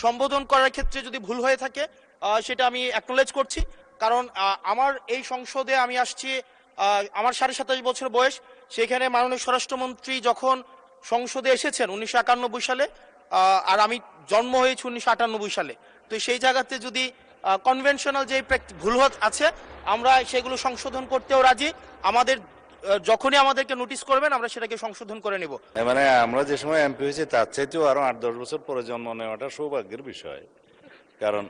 সম্বোধন করার ক্ষেত্রে যদি ভুল হয়ে থাকে সেটা আমি অ্যাকনোলেজ করছি। কারণ আমার এই সংসদে আমি আসছি, আমার 27.5 বছর বয়স। সেখানে মাননীয় স্বরাষ্ট্রমন্ত্রী যখন সংসদে এসেছেন 1991 সালে, আর আমি জন্ম হয়েছি 1998 সালে। তো সেই জায়গাতে যদি কনভেনশনাল যে ভুল আছে আমরা সেগুলো সংশোধন করতেও রাজি। আমাদের যখনই আমাদেরকে নোটিশ করবেন আমরা সেটাকে সংশোধন করে নেব। মানে আমরা যে সময় এমপি হয়েছি তার চাইতেও আরো 8-10 বছর পরে জন্ম নেওয়াটা সৌভাগ্যের বিষয়, কারণ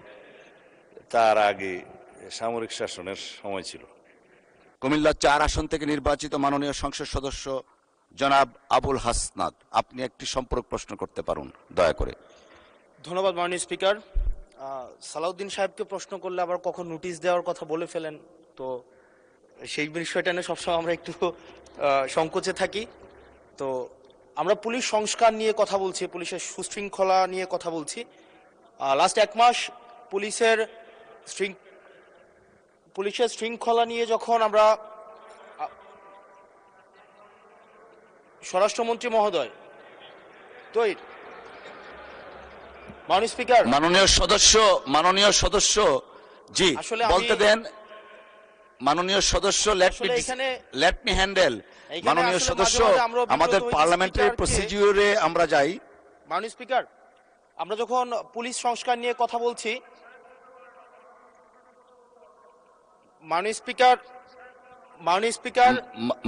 তার আগে সামরিক শাসনের সময় ছিল। কুমিল্লা 4 আসন থেকে নির্বাচিত মাননীয় সংসদ সদস্য জনাব আবুল হাসনাত, আপনি একটি সম্পূরক প্রশ্ন করতে পারুন দয়া করে। ধন্যবাদ মাননীয় স্পিকার। সালাউদ্দিন সাহেবকে প্রশ্ন করলে আবার কখন নোটিশ দেওয়ার কথা বলে ফেলেন, তো সেই বিষয়টা নিয়ে সবসময় আমরা একটু সংকোচে থাকি। তো আমরা পুলিশ সংস্কার নিয়ে কথা বলছি, পুলিশের সুশৃঙ্খলা নিয়ে কথা বলছি। লাস্ট 1 মাস পুলিশের শৃঙ্খলা নিয়ে যখন আমরা স্বরাষ্ট্রমন্ত্রী মহোদয় মাননীয় স্পিকার, মাননীয় সদস্য জি বলতে দেন। মাননীয় সদস্য লেট মি হ্যান্ডেল। মাননীয় সদস্য, আমাদের পার্লামেন্টারি প্রসিডিউরে আমরা যাই। মাননীয় স্পিকার, আমরা যখন পুলিশ সংস্কার নিয়ে কথা বলছি,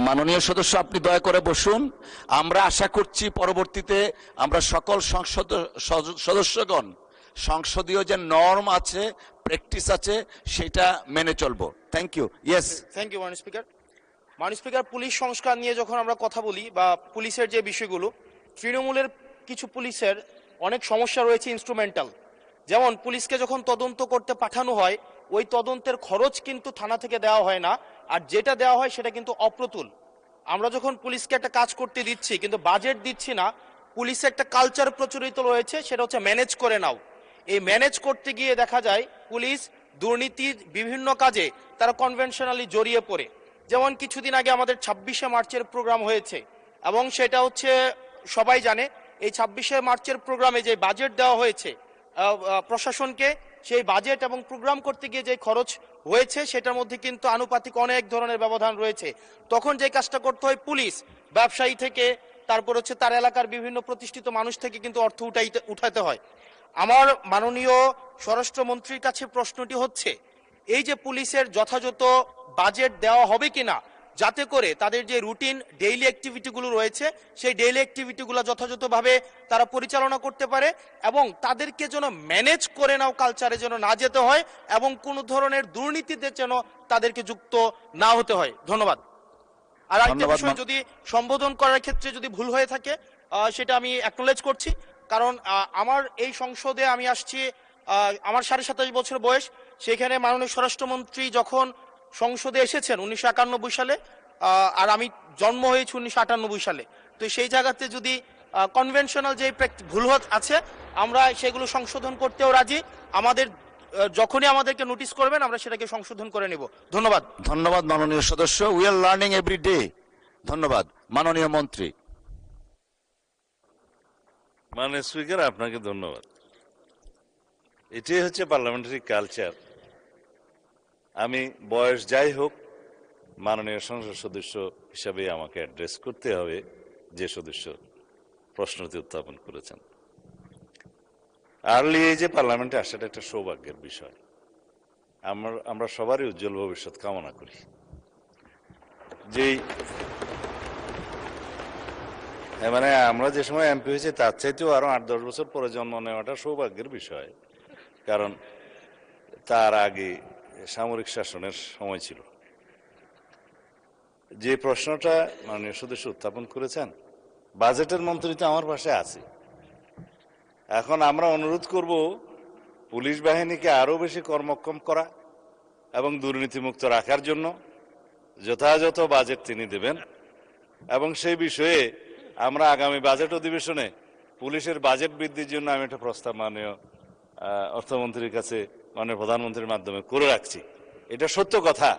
মাননীয় সদস্য আপনি দয়া করে বসুন। আমরা আশা করছি পরবর্তীতে আমরা সকল সদস্যগণ সংসদীয় যে নর্ম আছে, প্র্যাকটিস আছে, সেটা মেনে চলবো। Thank you. Yes, thank you মাননীয় স্পিকার। মাননীয় স্পিকার, পুলিশ সংস্কার নিয়ে যখন আমরা কথা বলি বা পুলিশের যে বিষয়গুলো, তৃণমূলের কিছু পুলিশের অনেক সমস্যা রয়েছে ইনস্ট্রুমেন্টাল। যেমন পুলিশকে যখন তদন্ত করতে পাঠানো হয়, ওই তদন্তের খরচ কিন্তু থানা থেকে দেওয়া হয় না, আর যেটা দেওয়া হয় সেটা কিন্তু অপ্রতুল। আমরা যখন পুলিশকে একটা কাজ করতে দিচ্ছি কিন্তু বাজেট দিচ্ছি না, পুলিশে একটা কালচার প্রচলিত রয়েছে, সেটা হচ্ছে ম্যানেজ করে নাও। এই ম্যানেজ করতে গিয়ে দেখা যায় পুলিশ দুর্নীতির বিভিন্ন কাজে তারা কনভেনশনালি জড়িয়ে পড়ে। যেমন কিছুদিন আগে আমাদের 26শে মার্চের প্রোগ্রাম হয়েছে, এবং সেটা হচ্ছে সবাই জানে, এই 26শে মার্চের প্রোগ্রামে যে বাজেট দেওয়া হয়েছে প্রশাসনকে, সেই বাজেট এবং প্রোগ্রাম করতে গিয়ে যে খরচ হয়েছে সেটার মধ্যে কিন্তু আনুপাতিক অনেক ধরনের ব্যবধান রয়েছে। তখন যে কাজটা করতে হয়, পুলিশ ব্যবসায়ী থেকে তারপর হচ্ছে তার এলাকার বিভিন্ন প্রতিষ্ঠিত মানুষ থেকে কিন্তু অর্থ উঠাতে হয়। আমার মাননীয় স্বরাষ্ট্রমন্ত্রীর কাছে প্রশ্নটি হচ্ছে, এই যে পুলিশের যথাযথ বাজেট দেওয়া হবে কিনা, যাতে করে তাদের যে রুটিন ডেইলি অ্যাক্টিভিটিগুলো রয়েছে সেই ডেইলি অ্যাক্টিভিটিগুলো যথাযথভাবে তারা পরিচালনা করতে পারে, এবং তাদেরকে যেন ম্যানেজ করে নাও কালচারে যেন না যেতে হয়, এবং কোনো ধরনের দুর্নীতিতে যেন তাদেরকে যুক্ত না হতে হয়। ধন্যবাদ। আর একটা বিষয়, যদি সম্বোধন করার ক্ষেত্রে যদি ভুল হয়ে থাকে সেটা আমি অ্যাকনোলেজ করছি। কারণ আমার এই সংসদে আমি আসছি, আমার 27.5 বছর বয়স। সেখানে মাননীয় স্বরাষ্ট্রমন্ত্রী যখন সংসদে এসেছেন 1991 সালে, আর আমি জন্ম হয়েছি 1998 সালে। তো সেই জায়গাতে যদি কনভেনশনাল যে ভুল আছে আমরা সেগুলো সংশোধন করতেও রাজি। আমাদের যখনই আমাদেরকে নোটিশ করবেন আমরা সেটাকে সংশোধন করে নেব। ধন্যবাদ। ধন্যবাদ মাননীয় সদস্য। We are learning every day. ধন্যবাদ। মাননীয় মন্ত্রী। মাননীয় স্পিকার, আপনাকে ধন্যবাদ। এটাই হচ্ছে পার্লামেন্টারি কালচার। আমি বয়স যাই হোক, মাননীয় সংসদ সদস্য হিসাবে আমাকে অ্যাড্রেস করতে হবে যে সদস্য প্রশ্নটি উত্থাপন করেছেন। আর্লি এজে পার্লামেন্টে আসাটা একটা সৌভাগ্যের বিষয়। আমরা সবারই উজ্জ্বল ভবিষ্যৎ কামনা করি। মানে আমরা যে সময় এমপি হয়েছি তার চাইতেও আরো 8-10 বছর পরে জন্ম নেওয়াটা সৌভাগ্যের বিষয়, কারণ তার আগে সামরিক শাসনের সময় ছিল। যে প্রশ্নটা মাননীয় সদস্য উত্থাপন করেছেন, বাজেটের মন্ত্রী তো আমার পাশে আছে। এখন আমরা অনুরোধ করব পুলিশ বাহিনীকে আরো বেশি কর্মক্ষম করা এবং দুর্নীতিমুক্ত রাখার জন্য যথাযথ বাজেট তিনি দেবেন, এবং সেই বিষয়ে আমরা আগামী বাজেট অধিবেশনে পুলিশের বাজেট বৃদ্ধির জন্য আমি একটা প্রস্তাব মাননীয় অর্থমন্ত্রীর কাছে মাননীয় প্রধানমন্ত্রীর মাধ্যমে করে রাখছি। এটা সত্য কথা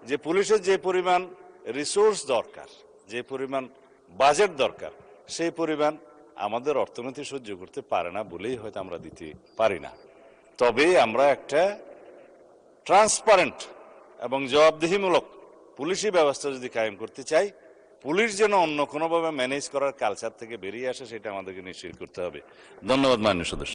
যে পুলিশের যে পরিমাণ রিসোর্স দরকার, যে পরিমাণ বাজেট দরকার, সেই পরিমাণ আমাদের অর্থনীতি সহ্য করতে পারে না বলেই হয়তো আমরা দিতে পারি না। তবে আমরা একটা ট্রান্সপারেন্ট এবং জবাবদিহিমূলক পুলিশি ব্যবস্থা যদি কায়েম করতে চাই, পুলিশ যেন অন্য কোনোভাবে ম্যানেজ করার কালচার থেকে বেরিয়ে আসে, সেটা আমাদেরকে নিশ্চিত করতে হবে। ধন্যবাদ মাননীয় সদস্য।